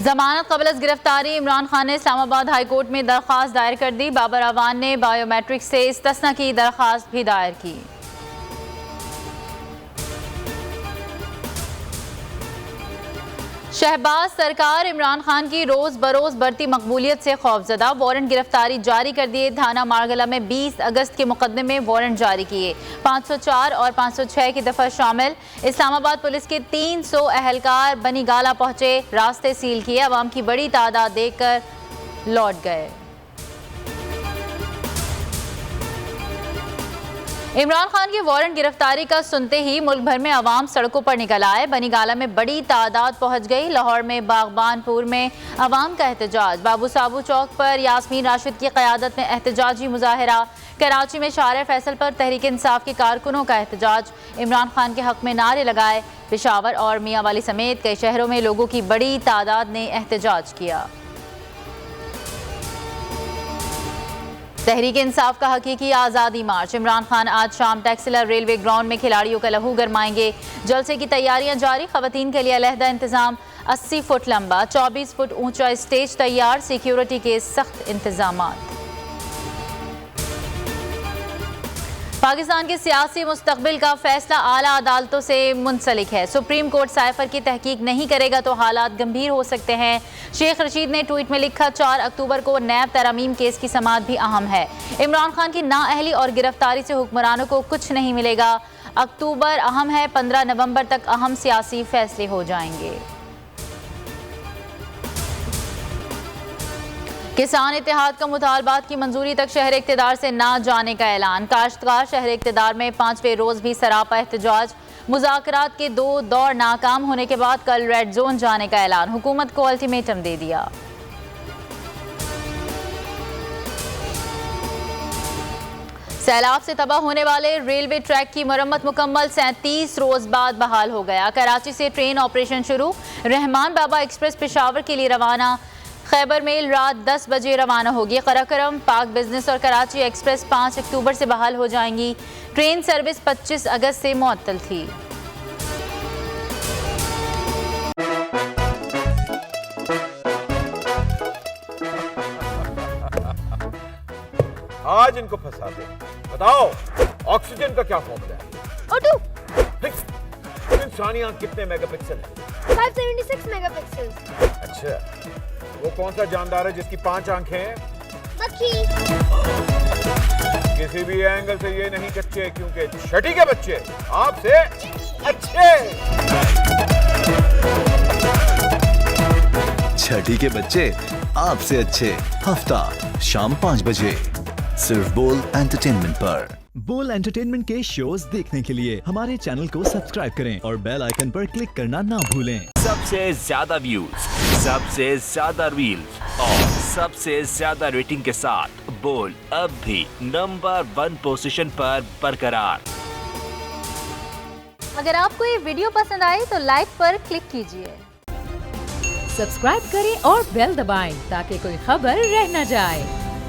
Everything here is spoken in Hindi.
जमानत कबल गिरफ्तारी इमरान खान ने इस्लामाबाद हाई कोर्ट में दरख्वास्त दायर कर दी। बाबर अवान ने बायोमेट्रिक से इस्तिस्ना की दरख्वास्त भी दायर की। शहबाज सरकार इमरान खान की रोज बरोज बढ़ती मकबूलियत से खौफजदा, वारंट गिरफ्तारी जारी कर दिए। थाना मारगला में 20 अगस्त के मुकदमे में वारंट जारी किए। 504 और 506 की दफा शामिल। इस्लामाबाद पुलिस के 300 अहलकार बनीगाला पहुंचे, रास्ते सील किए, अवाम की बड़ी तादाद देखकर लौट गए। इमरान खान की वारंट गिरफ्तारी का सुनते ही मुल्क भर में अवाम सड़कों पर निकल आए। बनीगाला में बड़ी तादाद पहुंच गई। लाहौर में बागबानपुर में अवाम का एहतजाज। बाबू साबू चौक पर यास्मीन राशिद की क़यादत में एहतजाजी मुजाहरा। कराची में शार फैसल पर तहरीक इंसाफ के कारकुनों का एहतजाज। इमरान खान के हक में नारे लगाए। पेशावर और मियाँ वाली समेत कई शहरों में लोगों की बड़ी तादाद ने एहतजाज किया। तहरीक इंसाफ का हकीकी आज़ादी मार्च। इमरान खान आज शाम टैक्सिलर रेलवे ग्राउंड में खिलाड़ियों का लहू गरमाएंगे। जलसे की तैयारियां जारी। खवातीन के लिए अलहदा इंतजाम। 80 फुट लंबा 24 फुट ऊंचा स्टेज तैयार। सिक्योरिटी के सख्त इंतजामात। पाकिस्तान के सियासी मुस्तकबिल का फैसला आला अदालतों से मुंसलिक है। सुप्रीम कोर्ट साइफर की तहकीक नहीं करेगा तो हालात गंभीर हो सकते हैं। शेख रशीद ने ट्वीट में लिखा, 4 अक्टूबर को नैब तरमीम केस की समाअत भी अहम है। इमरान खान की नाअहली और गिरफ्तारी से हुक्मरानों को कुछ नहीं मिलेगा। अक्टूबर अहम है, 15 नवंबर तक अहम सियासी फैसले हो जाएंगे। किसान इत्तेहाद का मुतालबात की मंजूरी तक शहर इक़्तिदार से ना जाने का ऐलान। काश्तकार शहर इक़्तिदार में 5वें रोज भी सरापा एहतजाज। मुज़ाकरात के 2 दौर नाकाम होने के बाद कल रेड जोन जाने का ऐलान। हुकूमत को अल्टीमेटम दे दिया। सैलाब से तबाह होने वाले रेलवे ट्रैक की मरम्मत मुकम्मल। 37 रोज बाद बहाल हो गया। कराची से ट्रेन ऑपरेशन शुरू। रहमान बाबा एक्सप्रेस पेशावर के लिए रवाना। खैबर मेल रात 10 बजे रवाना होगी। कराकरम, पाक बिजनेस और कराची एक्सप्रेस 5 अक्टूबर से बहाल हो जाएंगी। ट्रेन सर्विस 25 अगस्त से मुअत्तल थी। आज इनको फंसा दे। बताओ ऑक्सीजन का क्या फॉर्मूला है? O2। इंसानी आंख कितने मेगापिक्सल है? 576 मेगापिक्सल। अच्छा, वो कौन सा जानदार है जिसकी 5 आंखें हैं? मक्खी। किसी भी एंगल से ये नहीं कच्चे, क्योंकि छठी के बच्चे आपसे अच्छे। छठी के बच्चे आपसे अच्छे। हफ्ता शाम 5 बजे सिर्फ बोल एंटरटेनमेंट पर। बोल एंटरटेनमेंट के शोज देखने के लिए हमारे चैनल को सब्सक्राइब करें और बेल आइकन पर क्लिक करना ना भूलें। सबसे ज्यादा व्यूज, सबसे ज्यादा रील्स और सबसे ज्यादा रेटिंग के साथ बोल अब भी नंबर 1 पोजीशन पर बरकरार। अगर आपको ये वीडियो पसंद आए तो लाइक पर क्लिक कीजिए। सब्सक्राइब करें और बेल दबाएं ताकि कोई खबर रह न जाए।